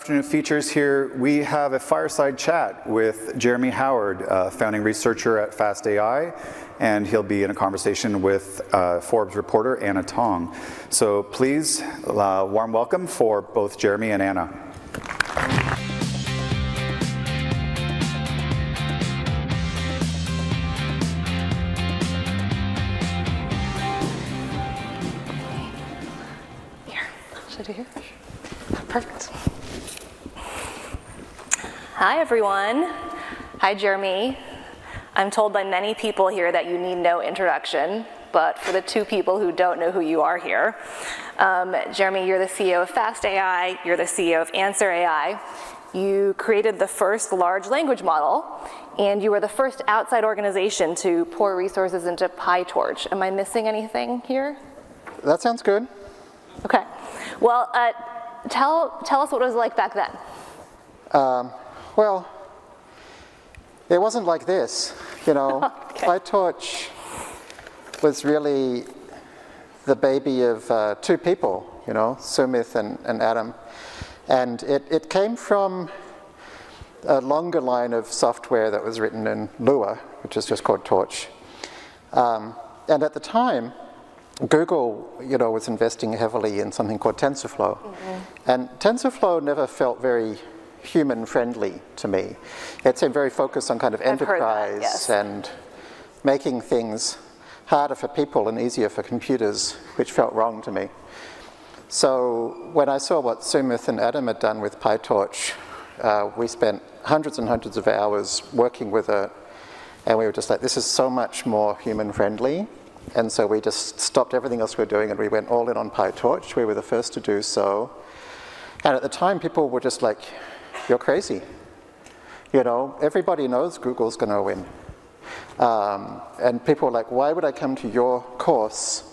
Afternoon features here, we have a fireside chat with Jeremy Howard, founding researcher at Fast AI, and he'll be in a conversation with Forbes reporter Anna Tong. So please, warm welcome for both Jeremy and Anna. Here, should I do here? Perfect. Hi, everyone. Hi, Jeremy. I'm told by many people here that you need no introduction, but for the two people who don't know who you are here, Jeremy, you're the CEO of Fast AI, you're the CEO of Answer AI. You created the first large language model, and you were the first outside organization to pour resources into PyTorch. Am I missing anything here? That sounds good. Okay. Well, tell us what it was like back then. Well, it wasn't like this, you know. Okay. PyTorch was really the baby of two people, you know, Sumit and Adam. And it came from a longer line of software that was written in Lua, which is just called Torch. And at the time, Google, you know, was investing heavily in something called TensorFlow. Mm-hmm. And TensorFlow never felt very human-friendly to me. It seemed very focused on kind of enterprise that, yes. And making things harder for people and easier for computers, which felt wrong to me. So when I saw what Sumit and Adam had done with PyTorch, we spent hundreds and hundreds of hours working with it, and we were just like, this is so much more human-friendly. And so we just stopped everything else we were doing and we went all in on PyTorch. We were the first to do so. And at the time, people were just like, you're crazy. You know, everybody knows Google's going to win. And people were like, why would I come to your course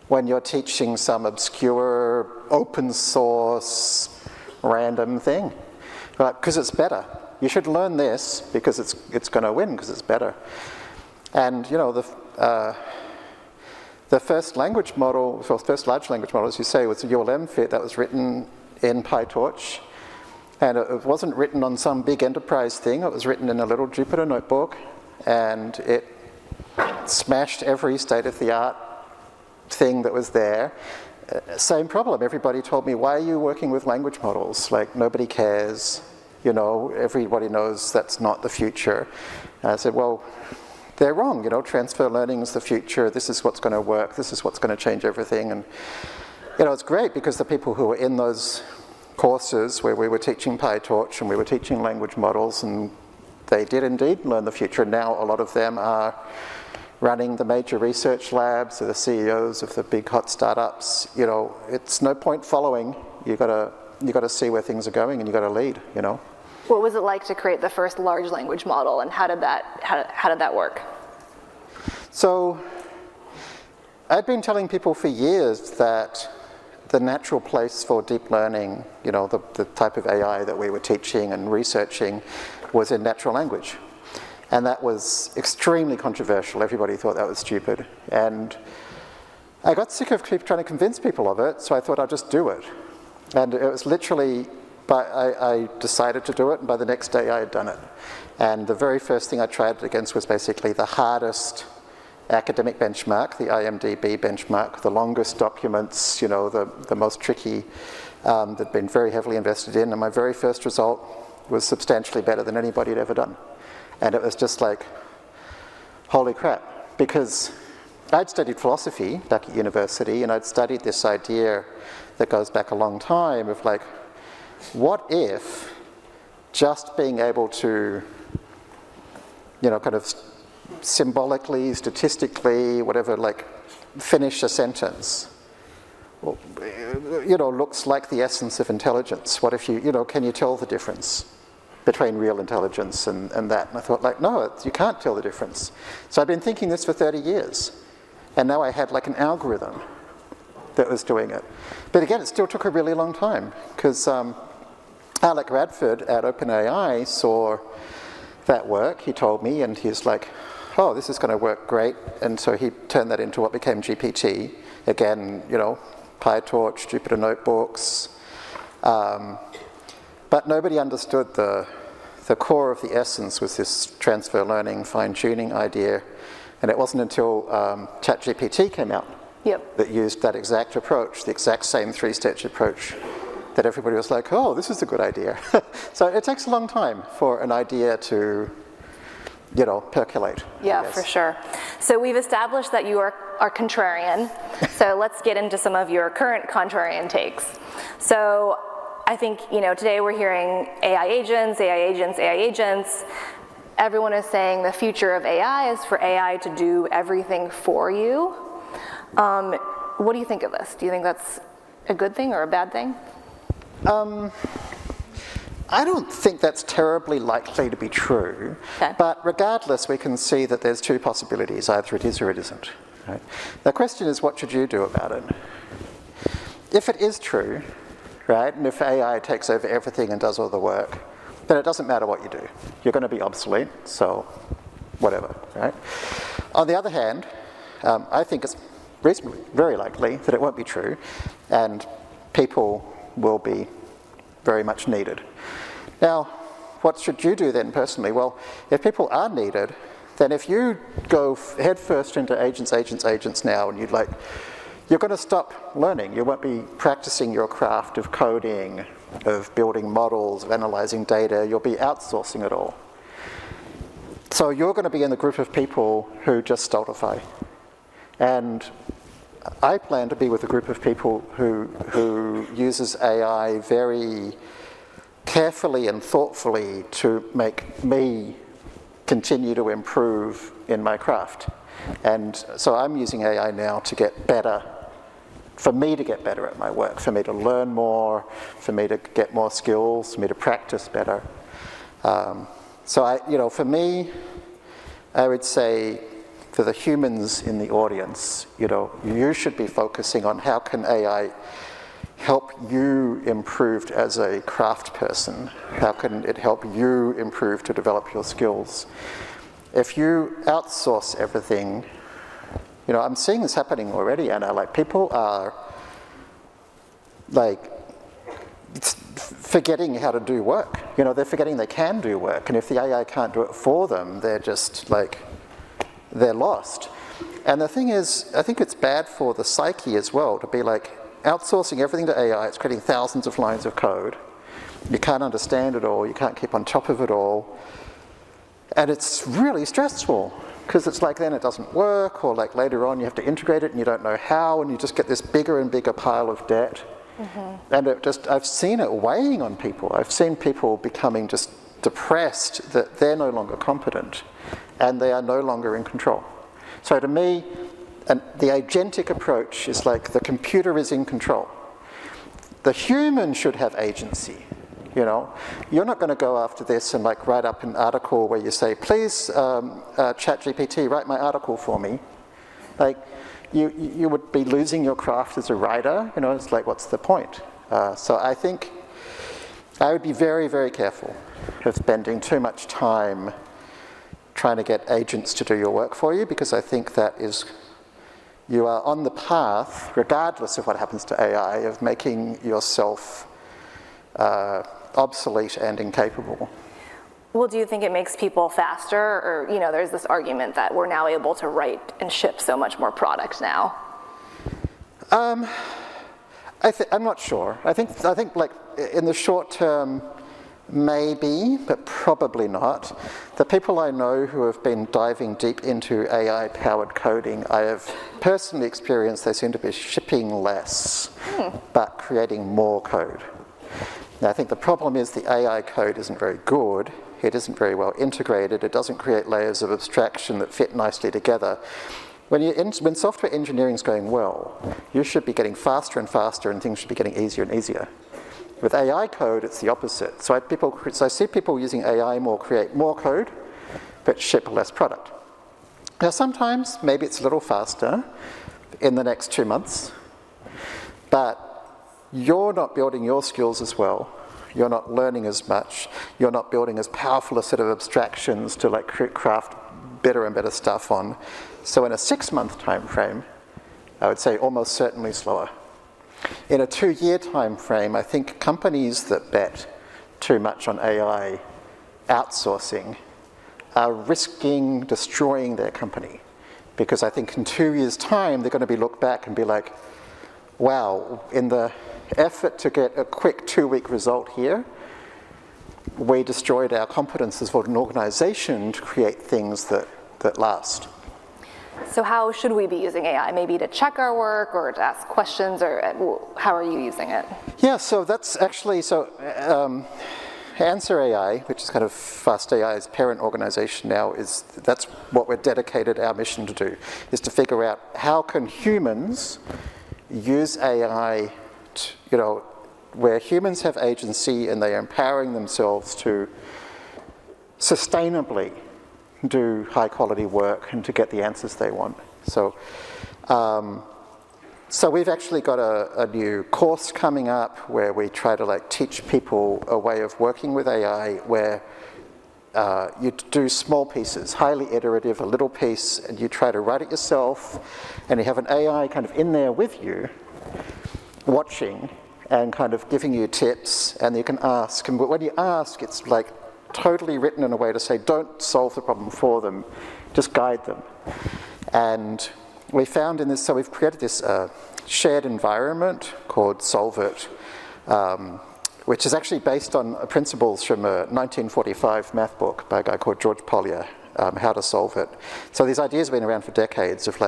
when you're teaching some obscure, open source, random thing? Because it's better. You should learn this because it's going to win because it's better. And, you know, the first language model, first large language model, as you say, was the ULM fit that was written in PyTorch. And it wasn't written on some big enterprise thing. It was written in a little Jupyter notebook. And it smashed every state-of-the-art thing that was there. Same problem. Everybody told me, why are you working with language models? Like, nobody cares. You know, everybody knows that's not the future. And I said, well, they're wrong. You know, transfer learning is the future. This is what's going to work. This is what's going to change everything. And, you know, it's great because the people who were in those courses where we were teaching PyTorch and we were teaching language models, and they did indeed learn the future. Now a lot of them are running the major research labs, or the CEOs of the big hot startups. You know, it's no point following. You got to see where things are going, and you got to lead. You know. What was it like to create the first large language model, and how did that work? So, I'd been telling people for years that the natural place for deep learning, you know, the type of AI that we were teaching and researching, was in natural language. And that was extremely controversial. Everybody thought that was stupid. And I got sick of trying to convince people of it, so I thought I'd just do it. And it was literally, I decided to do it, and by the next day I had done it. And the very first thing I tried it against was basically the hardest academic benchmark, the IMDb benchmark, the longest documents, you know, the most tricky, that had been very heavily invested in. And my very first result was substantially better than anybody had ever done. And it was just like, holy crap. Because I'd studied philosophy back at university, and I'd studied this idea that goes back a long time of like, what if just being able to, you know, kind of symbolically, statistically, whatever, like, finish a sentence, well, you know, looks like the essence of intelligence. What if you know, can you tell the difference between real intelligence and that? And I thought, like, no, you can't tell the difference. So I've been thinking this for 30 years. And now I had like an algorithm that was doing it. But again, it still took a really long time, because Alec Radford at OpenAI saw that work, he told me, and he's like, oh, this is going to work great. And so he turned that into what became GPT. Again, you know, PyTorch, Jupyter Notebooks. But nobody understood the core of the essence was this transfer learning, fine-tuning idea. And it wasn't until ChatGPT came out that used that exact approach, the exact same three-stage approach, that everybody was like, oh, this is a good idea. So it takes a long time for an idea to, you know, percolate. Yeah, for sure. So we've established that you are contrarian. So let's get into some of your current contrarian takes. So I think, you know, today we're hearing AI agents, AI agents, AI agents. Everyone is saying the future of AI is for AI to do everything for you. What do you think of this? Do you think that's a good thing or a bad thing? I don't think that's terribly likely to be true. Okay. But regardless, we can see that there's two possibilities. Either it is or it isn't. Right? The question is, what should you do about it? If it is true, right, and if AI takes over everything and does all the work, then it doesn't matter what you do. You're going to be obsolete, so whatever, right? On the other hand, I think it's reasonably, very likely that it won't be true, and people will be very much needed. Now, what should you do then personally? Well, if people are needed, then if you go headfirst into agents now, and you're going to stop learning. You won't be practicing your craft of coding, of building models, of analyzing data. You'll be outsourcing it all. So you're going to be in the group of people who just stultify. And I plan to be with a group of people who uses AI very carefully and thoughtfully to make me continue to improve in my craft. And so I'm using AI now to get better, for me to get better at my work, for me to learn more, for me to get more skills, for me to practice better. So for me, I would say for the humans in the audience, you should be focusing on how can AI help you improve as a craft person? How can it help you improve to develop your skills? If you outsource everything, I'm seeing this happening already, Anna. Like, people are forgetting how to do work. They're forgetting they can do work, and if the AI can't do it for them, they're just they're lost. And the thing is, I think it's bad for the psyche as well to be outsourcing everything to AI. It's creating thousands of lines of code. You can't understand it all. You can't keep on top of it all. And it's really stressful, because it's then it doesn't work, or later on you have to integrate it and you don't know how, and you just get this bigger and bigger pile of debt. Mm-hmm. And I've seen it weighing on people. I've seen people becoming just depressed that they're no longer competent and they are no longer in control. So to me, the agentic approach is the computer is in control. The human should have agency. You're not going to go after this and write up an article where you say, please, ChatGPT, write my article for me. You would be losing your craft as a writer. It's what's the point? So I think I would be very, very careful of spending too much time trying to get agents to do your work for you, because I think that you are on the path, regardless of what happens to AI, of making yourself obsolete and incapable. Well, do you think it makes people faster? Or, there's this argument that we're now able to write and ship so much more product now. I'm not sure. I think in the short term, maybe, but probably not. The people I know who have been diving deep into AI-powered coding, I have personally experienced they seem to be shipping less, but creating more code. Now, I think the problem is the AI code isn't very good. It isn't very well integrated. It doesn't create layers of abstraction that fit nicely together. When software engineering is going well, you should be getting faster and faster, and things should be getting easier and easier. With AI code, it's the opposite. So I see people using AI more, create more code, but ship less product. Now, sometimes maybe it's a little faster in the next 2 months, but you're not building your skills as well. You're not learning as much. You're not building as powerful a set of abstractions to craft better and better stuff on. So in a 6-month time frame, I would say almost certainly slower. In a 2-year time frame, I think companies that bet too much on AI outsourcing are risking destroying their company. Because I think in 2 years' time, they're going to be looked back and be like, wow, in the effort to get a quick 2-week result here, we destroyed our competence as an organization to create things that last. So how should we be using AI? Maybe to check our work or to ask questions, or how are you using it? Yeah, so that's actually, Answer AI, which is kind of Fast AI's parent organization now, that's what we're dedicated our mission to do, is to figure out how can humans use AI to, where humans have agency and they are empowering themselves to sustainably do high quality work and to get the answers they want. So we've actually got a new course coming up where we try to teach people a way of working with AI where you do small pieces, highly iterative, a little piece, and you try to write it yourself, and you have an AI kind of in there with you, watching and kind of giving you tips, and you can ask, and when you ask, it's totally written in a way to say, don't solve the problem for them, just guide them. And we found in this, so we've created this shared environment called Solve It, which is actually based on principles from a 1945 math book by a guy called George Polya, How to Solve It. So these ideas have been around for decades of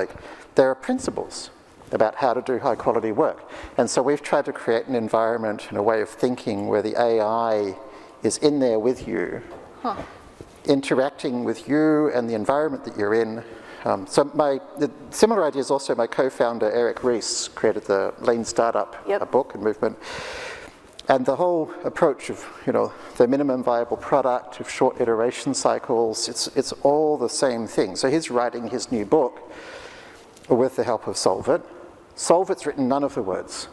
there are principles about how to do high quality work. And so we've tried to create an environment and a way of thinking where the AI is in there with you, interacting with you and the environment that you're in. The similar idea is also my co-founder Eric Ries created the Lean Startup book and movement. And the whole approach of the minimum viable product, of short iteration cycles, it's all the same thing. So he's writing his new book with the help of Solve It. Solve It's written none of the words,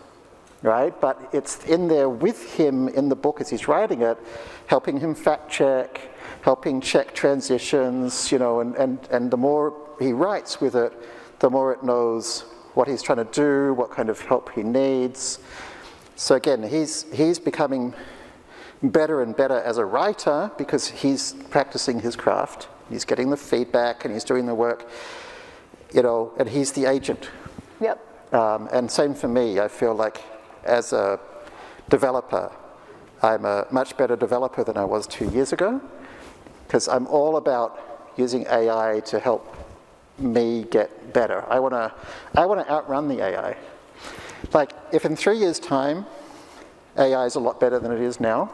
right? But it's in there with him in the book as he's writing it, helping him fact check, helping check transitions, and the more he writes with it, the more it knows what he's trying to do, what kind of help he needs. So again, he's becoming better and better as a writer because he's practicing his craft. He's getting the feedback and he's doing the work, and he's the agent. Yep. And same for me. I feel like as a developer, I'm a much better developer than I was 2 years ago because I'm all about using AI to help me get better. I want to outrun the AI. If in 3 years' time, AI is a lot better than it is now,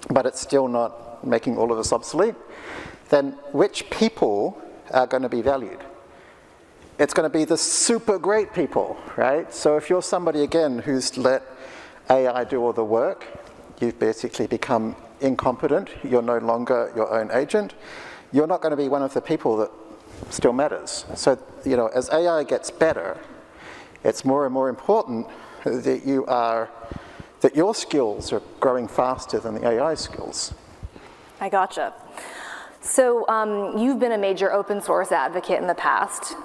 but it's still not making all of us obsolete, then which people are going to be valued? It's going to be the super great people, right? So if you're somebody, again, who's let AI do all the work, you've basically become incompetent, you're no longer your own agent, you're not going to be one of the people that still matters. So, as AI gets better, it's more and more important that your skills are growing faster than the AI skills. I gotcha. So you've been a major open source advocate in the past.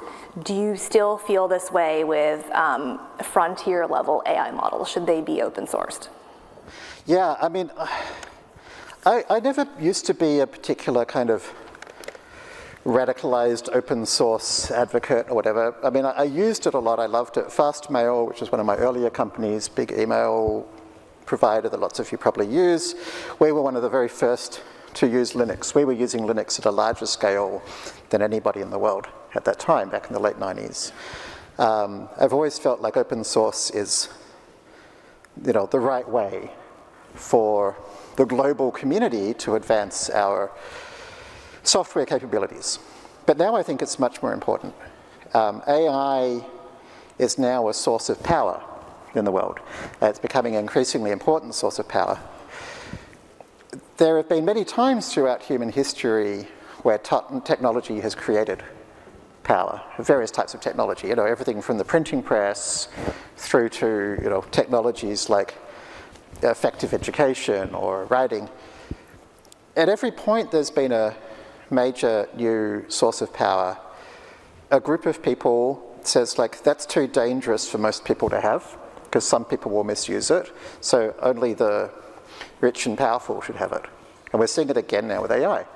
Do you still feel this way with frontier level AI models? Should they be open sourced? Yeah, I mean, I never used to be a particular kind of radicalized open source advocate or whatever. I mean, I used it a lot. I loved it. Fastmail, which was one of my earlier companies, big email provider that lots of you probably use. We were one of the very first to use Linux. We were using Linux at a larger scale than anybody in the world at that time, back in the late 90s. I've always felt like open source is, the right way for the global community to advance our software capabilities. But now I think it's much more important. AI is now a source of power in the world. It's becoming an increasingly important source of power. There have been many times throughout human history where technology has created power, various types of technology, everything from the printing press through to, technologies like effective education or writing. At every point there's been a major new source of power. A group of people says, that's too dangerous for most people to have, because some people will misuse it. So only the rich and powerful should have it. And we're seeing it again now with AI.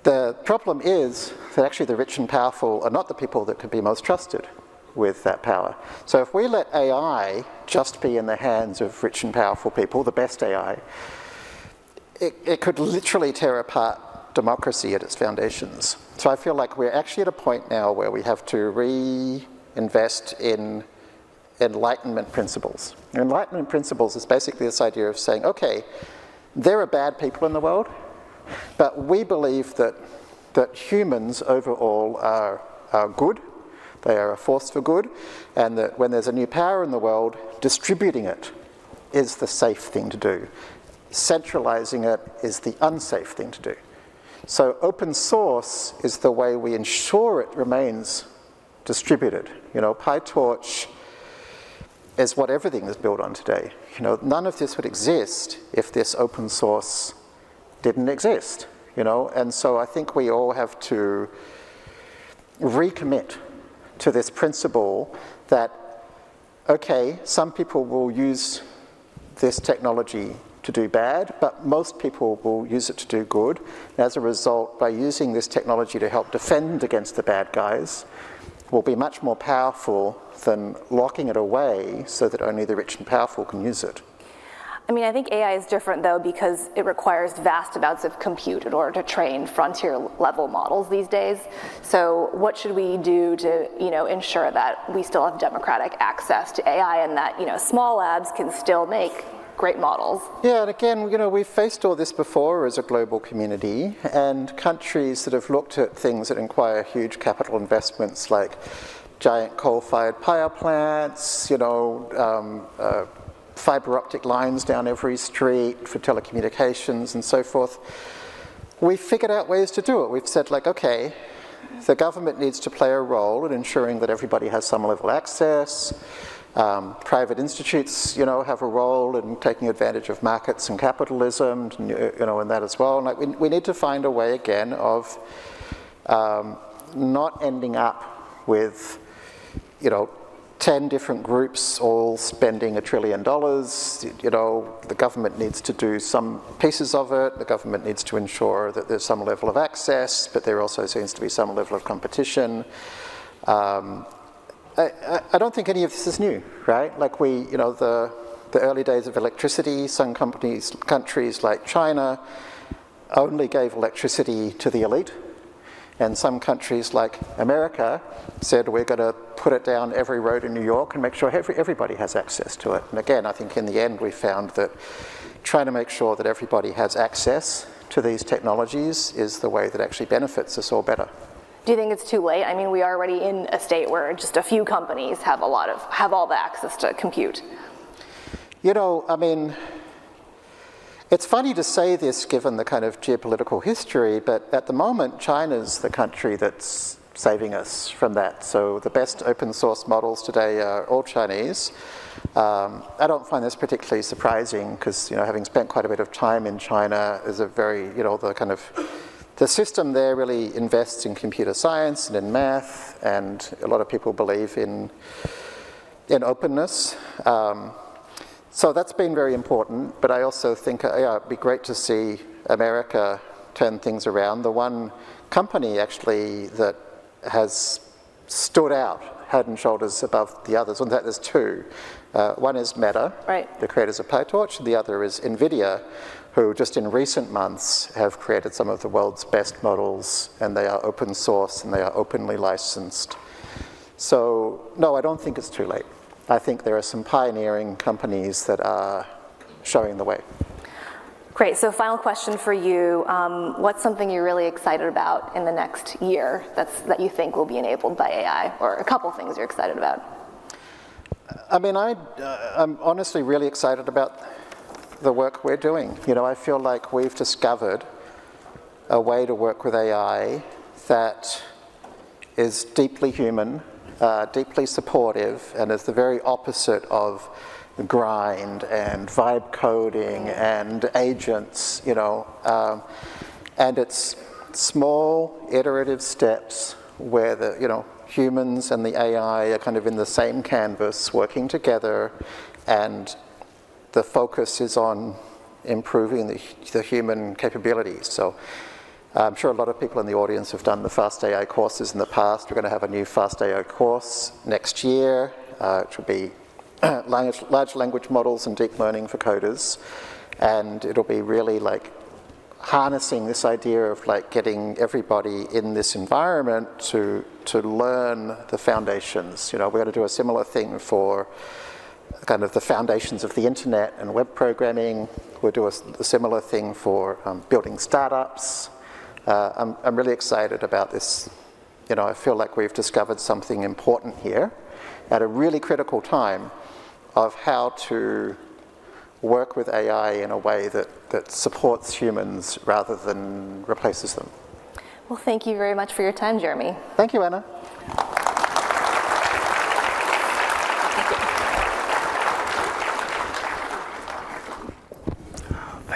The problem is that actually the rich and powerful are not the people that could be most trusted with that power. So if we let AI just be in the hands of rich and powerful people, the best AI, it could literally tear apart democracy at its foundations. So I feel like we're actually at a point now where we have to reinvest in Enlightenment principles. Enlightenment principles is basically this idea of saying, okay, there are bad people in the world, but we believe that humans overall are good, they are a force for good, and that when there's a new power in the world, distributing it is the safe thing to do. Centralizing it is the unsafe thing to do. So open source is the way we ensure it remains distributed. You know, PyTorch is what everything is built on today. You know, none of this would exist if this open source didn't exist, you know, and so I think we all have to recommit to this principle that, okay, some people will use this technology to do bad, but most people will use it to do good. And as a result, by using this technology to help defend against the bad guys, will be much more powerful than locking it away so that only the rich and powerful can use it. I mean, I think AI is different though because it requires vast amounts of compute in order to train frontier level models these days. So what should we do to, you know, ensure that we still have democratic access to AI and that, you know, small labs can still make great models? Yeah, and again, you know, we've faced all this before as a global community, and countries that have looked at things that require huge capital investments like giant coal-fired power plants, you know, fiber optic lines down every street for telecommunications and so forth. We've figured out ways to do it. We've said, like, okay, the government needs to play a role in ensuring that everybody has some level of access. Private institutes, you know, have a role in taking advantage of markets and capitalism, you know, in that as well. And like, we need to find a way again of not ending up with, you know, 10 different groups all spending $1 trillion. You know, the government needs to do some pieces of it. The government needs to ensure that there's some level of access, but there also seems to be some level of competition. I don't think any of this is new, right? Like you know, the early days of electricity, some countries like China only gave electricity to the elite. And some countries like America said, we're going to put it down every road in New York and make sure everybody has access to it. And again, I think in the end we found that trying to make sure that everybody has access to these technologies is the way that actually benefits us all better. Do you think it's too late? I mean, we are already in a state where just a few companies have all the access to compute. You know, I mean, it's funny to say this given the kind of geopolitical history, but at the moment, China's the country that's saving us from that. So the best open source models today are all Chinese. I don't find this particularly surprising because, you know, having spent quite a bit of time in China is a very, you know, the system there really invests in computer science and in math, and a lot of people believe in openness. So that's been very important, but I also think yeah, it'd be great to see America turn things around. The one company actually that has stood out head and shoulders above the others, in fact there's two. One is Meta, right, the creators of PyTorch, and the other is NVIDIA, who just in recent months have created some of the world's best models, and they are open source and they are openly licensed. So no, I don't think it's too late. I think there are some pioneering companies that are showing the way. Great, so final question for you. What's something you're really excited about in the next year that you think will be enabled by AI, or a couple things you're excited about? I mean, I'm honestly really excited about the work we're doing. You know, I feel like we've discovered a way to work with AI that is deeply human, deeply supportive, and is the very opposite of grind and vibe coding and agents, you know. And it's small iterative steps where the, you know, humans and the AI are kind of in the same canvas working together, and the focus is on improving the human capabilities. So I'm sure a lot of people in the audience have done the Fast AI courses in the past. We're going to have a new Fast AI course next year, which will be large language models and deep learning for coders. And it'll be really like harnessing this idea of like getting everybody in this environment to learn the foundations. You know, we're going to do a similar thing for kind of the foundations of the internet and web programming. We'll do a similar thing for building startups. I'm really excited about this. You know, I feel like we've discovered something important here at a really critical time of how to work with AI in a way that supports humans rather than replaces them. Well, thank you very much for your time, Jeremy. Thank you, Anna.